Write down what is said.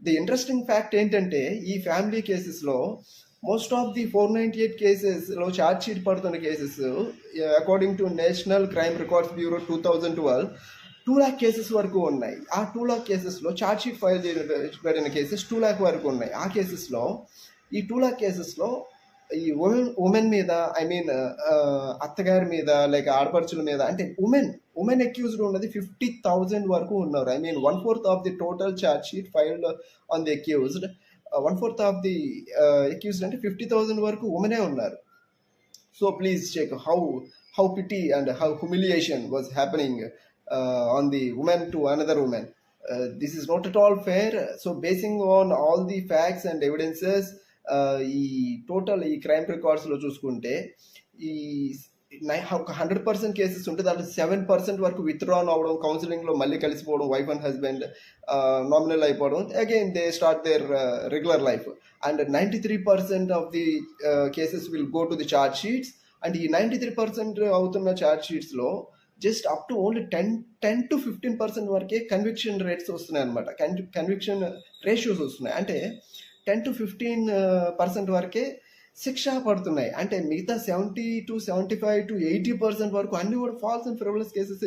The interesting fact ఏంటంటే ఈ family కేసెస్లో మోస్ట్ ఆఫ్ ది 498 కేసెస్లో ఛార్జ్ షీట్ పడుతున్న cases according to national crime records bureau 2012 2 lakh cases వరకు ఉన్నాయి. ఆ 2 lakh కేసెస్లో ఛార్జ్ షీట్ ఫైల్ చేయబడిన కేసెస్ 2 lakh వరకు ఉన్నాయి. ఆ కేసెస్లో ఈ 2 lakh కేసెస్లో ఈ ఉమెన్ మీద ఐ మీన్ అత్తగారి మీద లేక ఆడపడుచుల మీద అంటే ఉమెన్ అక్యూజ్డ్ ఉన్నది 50,000 వరకు ఉన్నారు. I mean 1/4 of the total charge sheet filed on the accused. 1/4 of the accused అంటే 50,000 వరకు ఉమెనే ఉన్నారు. So please check how pity and how humiliation was happening on the woman to another woman. This is not at all fair. So basing on all the facts and evidences, ఈ total ఈ crime రికార్డ్స్లో చూసుకుంటే ఈ 100% cases ఉంటే దాంట్లో 7% వరకు withdrawn అవ్వడం, కౌన్సిలింగ్లో మళ్ళీ కలిసిపోవడం, వైఫ్ అండ్ హస్బెండ్ నామినల్ అయిపోవడం, again they start their regular life. And 93% of the cases will go to the charge sheets. And ఈ 93% అవుతున్న ఛార్జ్ షీట్స్లో just up to only 10 to 15% వరకే కన్విక్షన్ రేట్స్ వస్తున్నాయి అనమాట. కన్విక్షన్ రేషియోస్ వస్తున్నాయి. అంటే 10 to 15% వరకే శిక్ష పడుతున్నాయి. అంటే మిగతా 70 to 75 to 80% వరకు అన్ని కూడా ఫాల్స్ అండ్ ఫ్రివలస్ కేసెస్